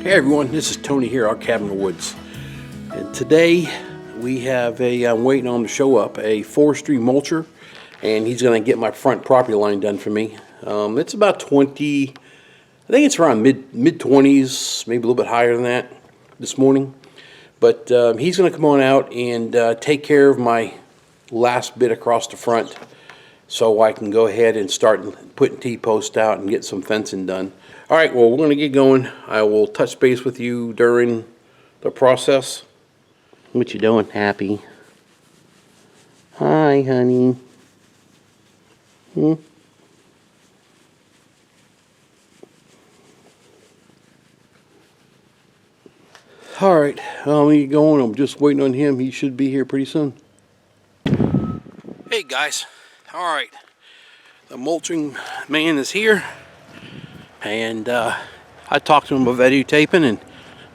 Hey everyone, this is Tony here, our cabin in the woods. And today we have I'm waiting on him to show up, a forestry mulcher, and he's going to get my front property line done for me. It's about 20, I think it's around mid-20s, maybe a little bit higher than that this morning. But he's going to come on out and take care of my last bit across the front so I can go ahead and start putting T-posts out and get some fencing done. All right, well, we're going to get going. I will touch base with you during the process. What you doing, Happy? Hi, honey. All right, I'm get going. I'm just waiting on him. He should be here pretty soon. Hey, guys. All right, the mulching man is here. And I talked to him about videotaping, and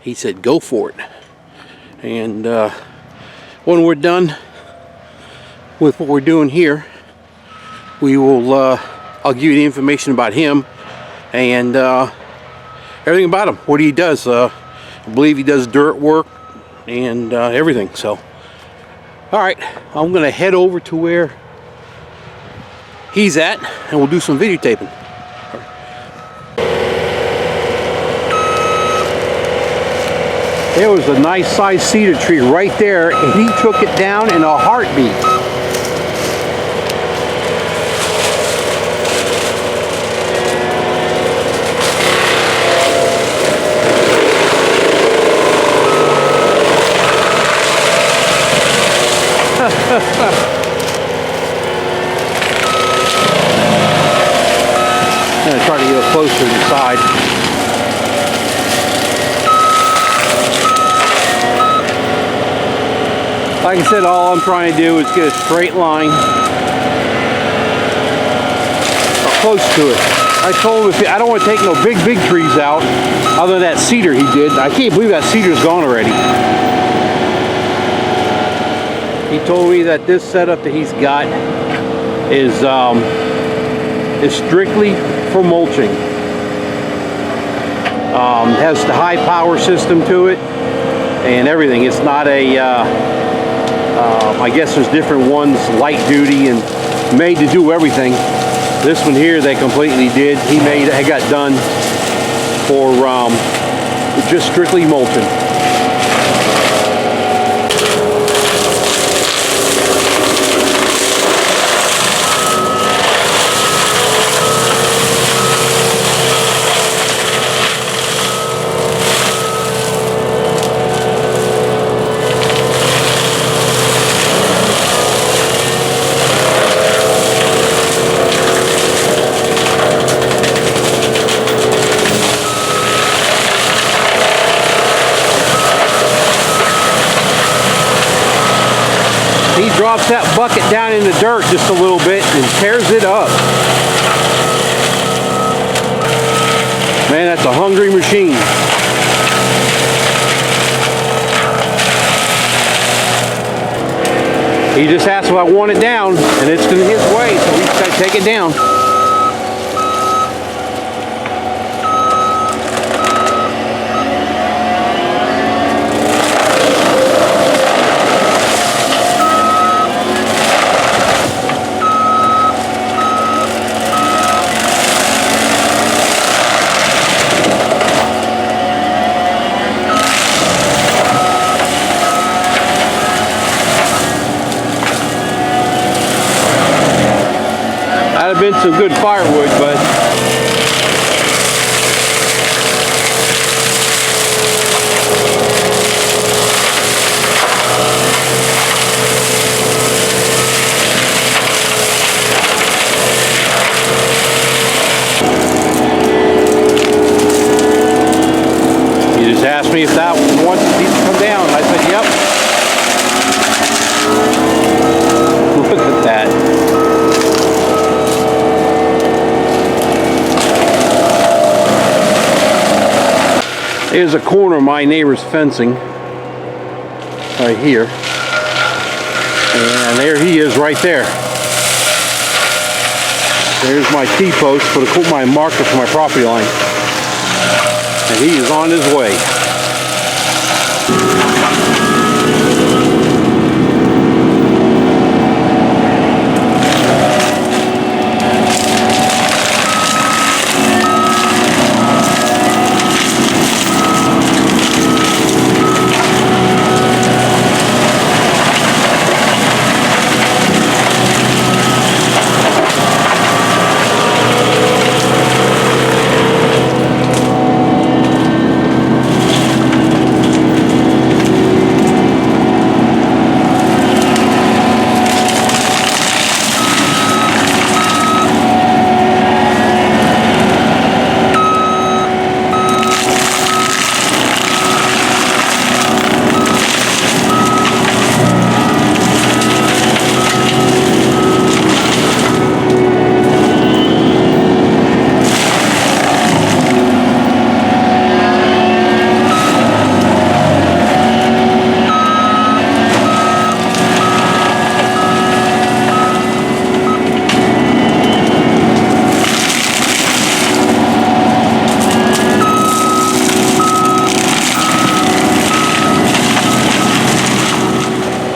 he said go for it. And when we're done with what we're doing here, we will I'll give you the information about him and everything about him, what he does. I believe he does dirt work and everything. So all right, I'm gonna head over to where he's at and we'll do some videotaping. There was a nice sized cedar tree right there, and he took it down in a heartbeat. I'm going to try to get it closer to the side. Like I said, all I'm trying to do is get a straight line close to it. I told him I don't want to take no big trees out other than that cedar he did. I can't believe that cedar's gone already. He told me that this setup that he's got is strictly for mulching. Has the high power system to it and everything. It's not a I guess there's different ones, light duty and made to do everything. This one here they completely did. I got done for just strictly mulching. He drops that bucket down in the dirt just a little bit and tears it up. Man, that's a hungry machine. He just asked if I want it down, and it's going his way, so we got to take it down. Been some good firewood, but he just asked me if that one needs to come down. I said, yep. Look at that. Here's a corner of my neighbor's fencing right here, and there he is right there. There's my T-post for my marker for my property line. and he is on his way.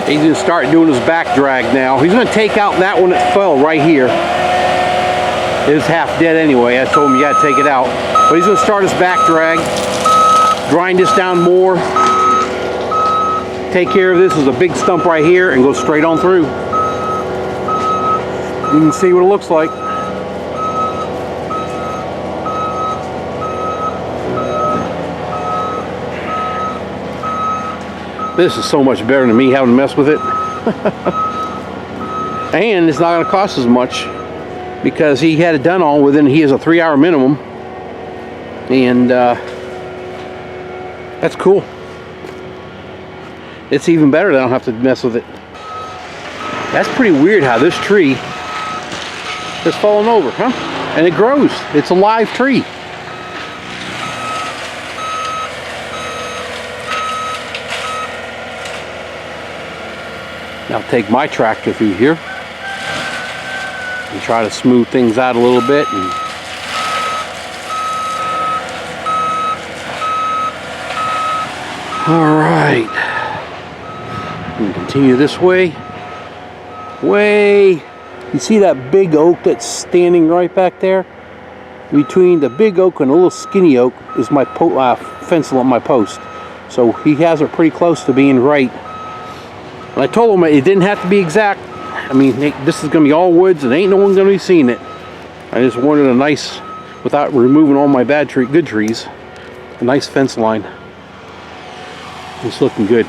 He's going to start doing his back drag now. He's going to take out that one that fell right here. It was half dead anyway. I told him you got to take it out. But he's going to start his back drag, grind this down more, take care of this. There's a big stump right here and go straight on through. You can see what it looks like. This is so much better than me having to mess with it. And it's not going to cost as much because he had it done all within, he has a 3-hour minimum. And that's cool. It's even better that I don't have to mess with it. That's pretty weird how this tree has fallen over, huh? And it grows. It's a live tree. I'll take my tractor through here and try to smooth things out a little bit. And all right, and continue this way. You see that big oak that's standing right back there? Between the big oak and a little skinny oak is my fence along my post. So he has it pretty close to being right. And I told him it didn't have to be exact. I mean, this is going to be all woods and ain't no one going to be seeing it. I just wanted a nice, without removing all my good trees, a nice fence line. It's looking good.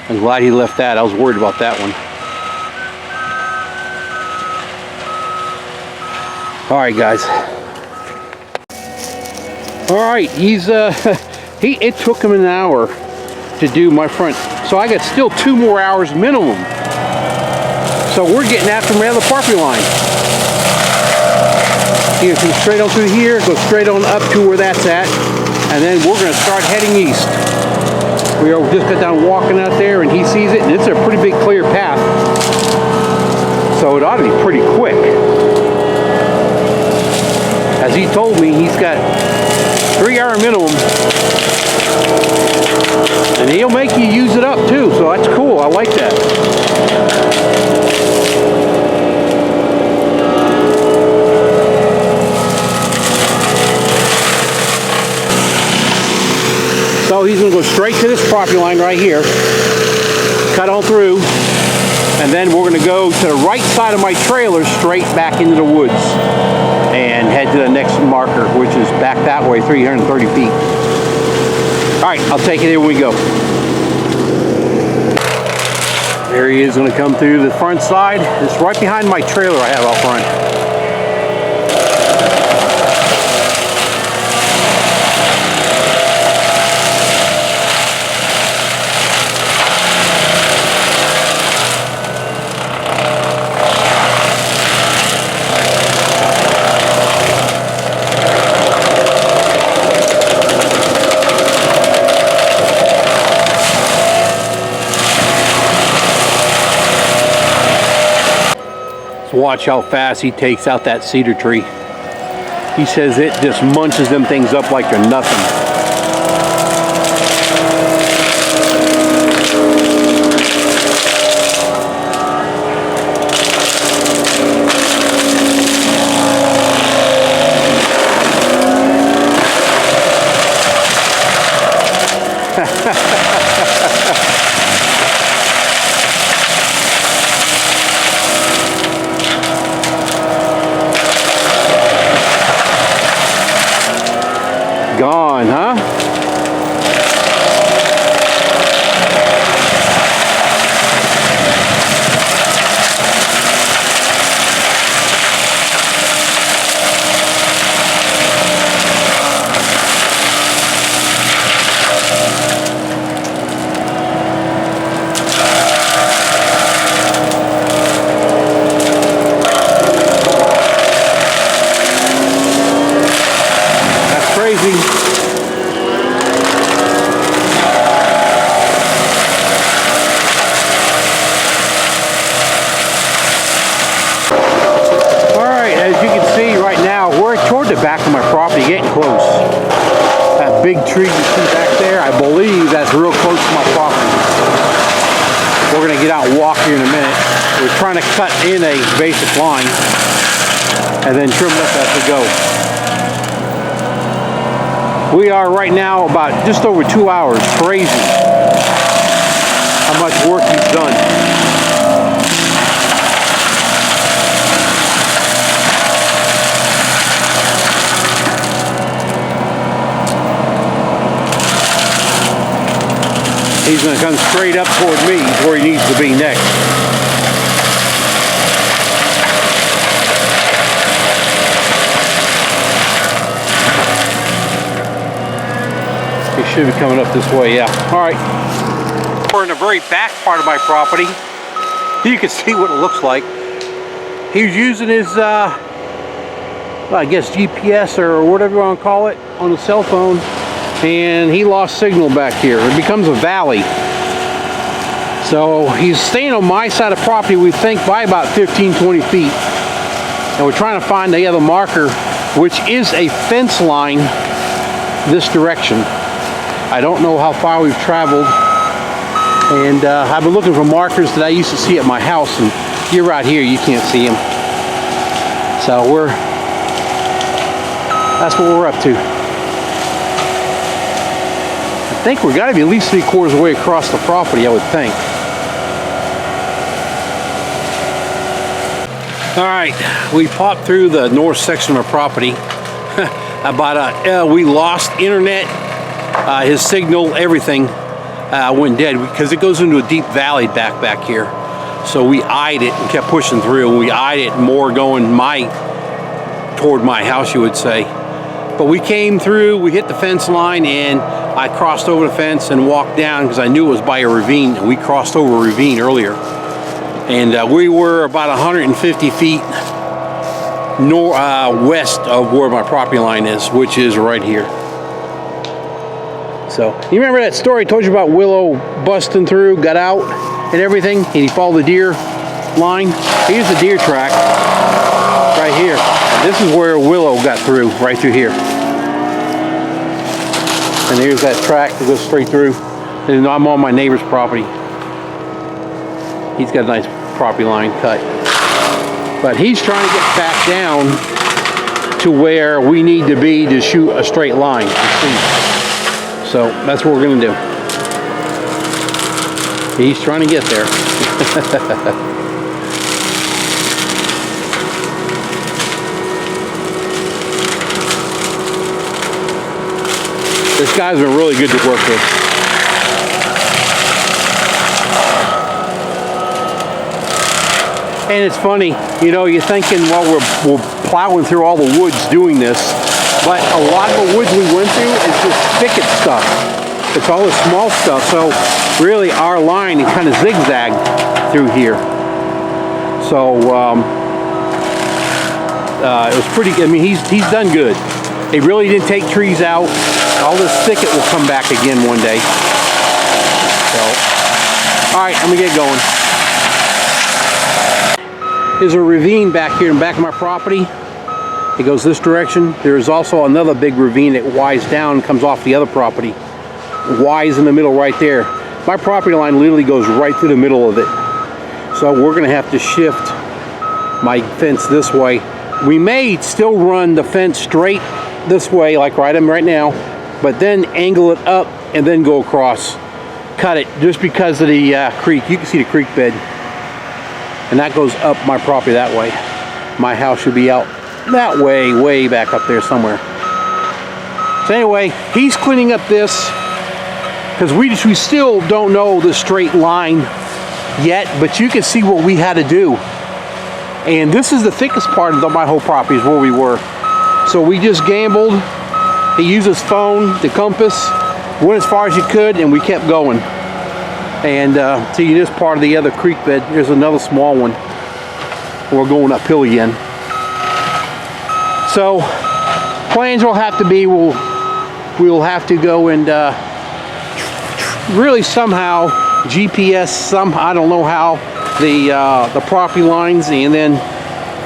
I'm glad he left that. I was worried about that one. All right, guys. All right, it took him an hour to do my front, so I got still 2 more hours minimum. So we're getting after my other property line. You can come straight on through here, go straight on up to where that's at, and then we're going to start heading east. We just got done walking out there, and he sees it, and it's a pretty big clear path, so it ought to be pretty quick. As he told me, he's got 3-hour minimum. And he'll make you use it up too, so that's cool. I like that. So he's going to go straight to this property line right here, cut on through, and then we're going to go to the right side of my trailer straight back into the woods and head to the next marker, which is back that way, 330 feet. All right, I'll take it here when we go. There he is, going to come through the front side. It's right behind my trailer I have out front. Watch how fast he takes out that cedar tree. He says it just munches them things up like they're nothing. Gone, huh? That's crazy. Toward the back of my property, getting close. That big tree you see back there, I believe that's real close to my property. We're gonna get out and walk here in a minute. We're trying to cut in a basic line and then trim it up as we go. We are right now about just over 2 hours. Crazy how much work he's done. He's going to come straight up toward me where he needs to be next. He should be coming up this way, yeah. All right. We're in the very back part of my property. You can see what it looks like. He's using his, I guess GPS or whatever you want to call it, on the cell phone. And he lost signal back here. It becomes a valley. So he's staying on my side of property, we think, by about 15-20 feet. And we're trying to find the other marker, which is a fence line this direction. I don't know how far we've traveled. And I've been looking for markers that I used to see at my house. And you're right here, you can't see them. So that's what we're up to. I think we've got to be at least 3/4 of the way across the property, I would think. All right, we popped through the north section of our property. We lost internet, his signal, everything went dead because it goes into a deep valley back here. So we eyed it and kept pushing through. We eyed it more going toward my house, you would say. But we came through, we hit the fence line, and I crossed over the fence and walked down because I knew it was by a ravine, and we crossed over a ravine earlier. And we were about 150 feet west of where my property line is, which is right here. So, you remember that story I told you about Willow busting through, got out and everything, and he followed the deer line? Here's the deer track right here. This is where Willow got through, right through here. And here's that track that goes straight through. And I'm on my neighbor's property. He's got a nice property line cut. But he's trying to get back down to where we need to be to shoot a straight line. So that's what we're going to do. He's trying to get there. This guy's been really good to work with. And it's funny, you know, you're thinking, well, we're plowing through all the woods doing this, but a lot of the woods we went through is just thicket stuff. It's all the small stuff, so really our line is kind of zigzagged through here. So it was pretty, I mean, he's done good. He really didn't take trees out. All this thicket will come back again one day. So, all right, I'm gonna get going. There's a ravine back here in the back of my property. It goes this direction. There's also another big ravine that winds down, comes off the other property. Y's in the middle right there. My property line literally goes right through the middle of it. So we're gonna have to shift my fence this way. We may still run the fence straight this way, like I am right now, but then angle it up and then go across. Cut it just because of the creek. You can see the creek bed. And that goes up my property that way. My house should be out that way, way back up there somewhere. So anyway, he's cleaning up this because we still don't know the straight line yet, but you can see what we had to do. And this is the thickest part of my whole property is where we were. So we just gambled. He used his phone, the compass, went as far as he could, and we kept going. And see this part of the other creek bed, there's another small one. We're going uphill again. So plans will have to be, we'll have to go and really somehow GPS I don't know how, the property lines, and then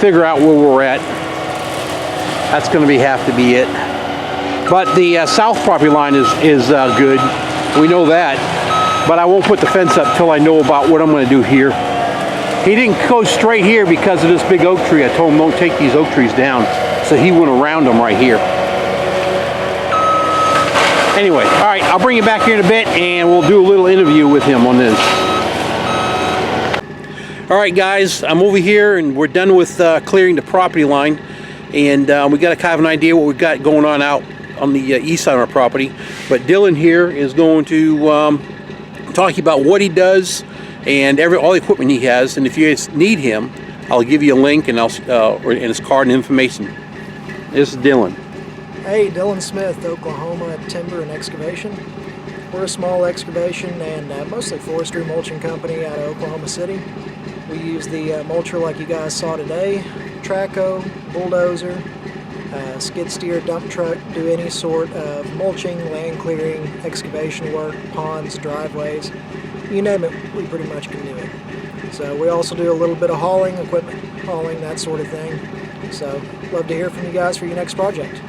figure out where we're at. That's going to have to be it. But the south property line is good. We know that. But I won't put the fence up till I know about what I'm going to do here. He didn't go straight here because of this big oak tree. I told him don't take these oak trees down. So he went around them right here. Anyway, all right, I'll bring you back here in a bit and we'll do a little interview with him on this. All right, guys, I'm over here and we're done with clearing the property line. And we got a kind of an idea what we've got going on out on the east side of our property. But Dylan here is going to talk about what he does and all the equipment he has. And if you guys need him, I'll give you a link and and his card and information. This is Dylan. Hey, Dylan Smith, Oklahoma Timber and Excavation. We're a small excavation and mostly forestry mulching company out of Oklahoma City. We use the mulcher like you guys saw today, Traco, bulldozer, skid steer, dump truck, do any sort of mulching, land clearing, excavation work, ponds, driveways, you name it, we pretty much can do it. So we also do a little bit of hauling, equipment hauling, that sort of thing. So love to hear from you guys for your next project.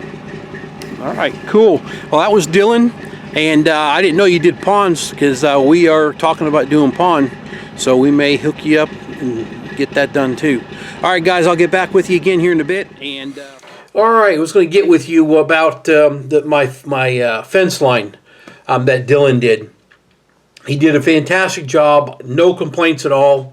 All right, cool. Well, that was Dylan, and I didn't know you did ponds because we are talking about doing pond, so we may hook you up and get that done too. All right, guys, I'll get back with you again here in a bit. And all right, I was going to get with you about my fence line that Dylan did. He did a fantastic job, no complaints at all.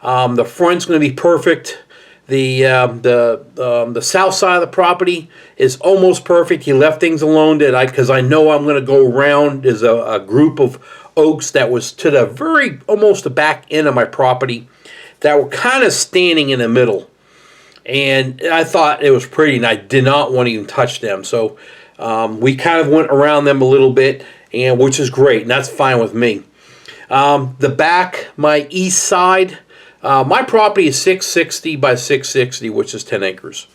The front's going to be perfect. The south side of the property is almost perfect. He left things alone because I know I'm going to go around. There's a group of oaks that was to the almost the back end of my property that were kind of standing in the middle. And I thought it was pretty, and I did not want to even touch them. So we kind of went around them a little bit, and which is great, and that's fine with me. The back, my east side, my property is 660 by 660, which is 10 acres.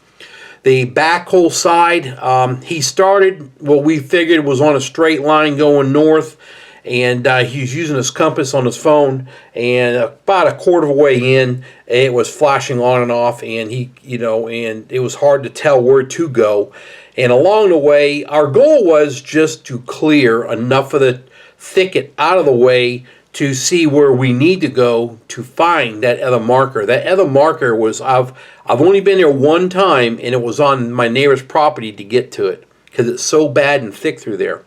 The back whole side, he started what we figured was on a straight line going north, and he's using his compass on his phone, and about a quarter of a way in, it was flashing on and off, and and it was hard to tell where to go. And along the way, our goal was just to clear enough of the thicket out of the way to see where we need to go to find that other marker. That other marker was, I've only been there one time, and it was on my neighbor's property to get to it because it's so bad and thick through there.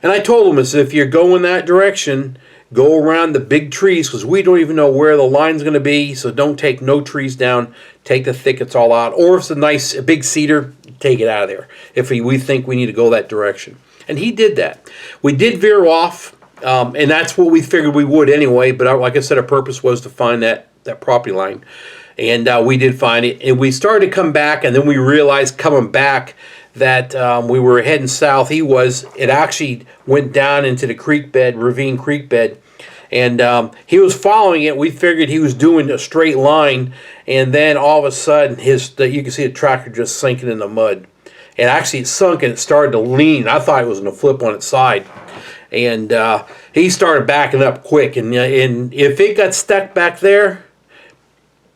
And I told him, I said, if you're going that direction, go around the big trees because we don't even know where the line's going to be, so don't take no trees down. Take the thickets all out. Or if it's a big cedar, take it out of there if we think we need to go that direction. And he did that. We did veer off. And that's what we figured we would anyway, but like I said, our purpose was to find that property line. And we did find it. And we started to come back, and then we realized coming back that we were heading south. It actually went down into the creek bed, ravine creek bed. And he was following it. We figured he was doing a straight line. And then all of a sudden, you can see the tractor just sinking in the mud. And actually it sunk and it started to lean. I thought it was going to flip on its side. And he started backing up quick, and if it got stuck back there,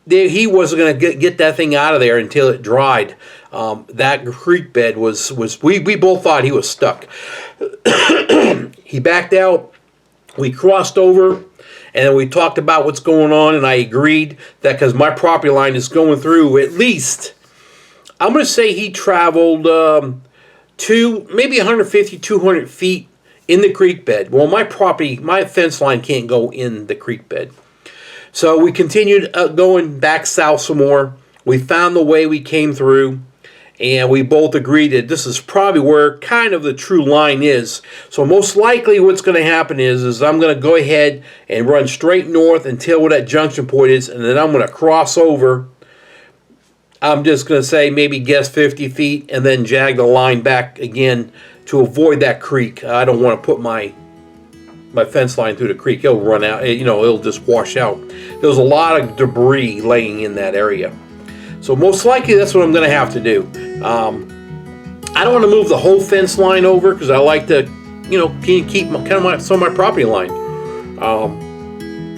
he wasn't going to get that thing out of there until it dried. That creek bed was we both thought he was stuck. He backed out. We crossed over, and then we talked about what's going on, and I agreed that because my property line is going through at least, I'm going to say he traveled maybe 150, 200 feet in the creek bed. Well, my fence line can't go in the creek bed. So we continued going back south some more. We found the way we came through, and we both agreed that this is probably where kind of the true line is. So most likely what's going to happen is I'm going to go ahead and run straight north until where that junction point is, and then I'm going to cross over. I'm just going to say maybe guess 50 feet and then jag the line back again to avoid that creek. I don't want to put my fence line through the creek. It'll run out, it'll just wash out. There's a lot of debris laying in that area. So most likely that's what I'm going to have to do. I don't want to move the whole fence line over because I like to, keep some of my property line.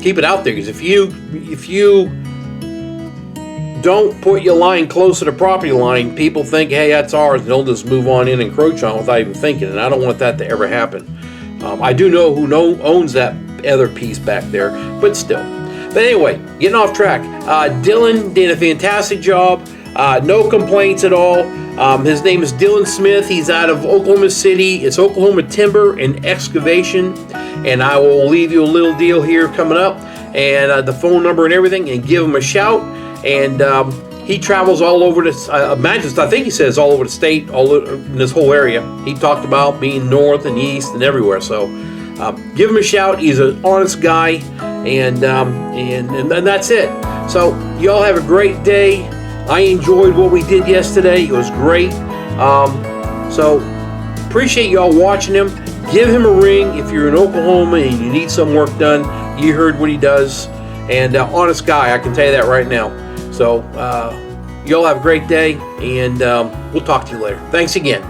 Keep it out there, because if you don't put your line close to the property line, people think, hey, that's ours, and they'll just move on in and encroach on without even thinking, and I don't want that to ever happen. I do know who owns that other piece back there, but still. But anyway, getting off track. Dylan did a fantastic job. No complaints at all. His name is Dylan Smith. He's out of Oklahoma City. It's Oklahoma Timber and Excavation. And I will leave you a little deal here coming up, and the phone number and everything, and give him a shout. And he travels all over this. I think he says all over the state, in this whole area. He talked about being north and east and everywhere. So give him a shout. He's an honest guy, and that's it. So y'all have a great day. I enjoyed what we did yesterday. It was great. So appreciate y'all watching him. Give him a ring if you're in Oklahoma and you need some work done. You heard what he does, and honest guy. I can tell you that right now. So y'all have a great day, and we'll talk to you later. Thanks again.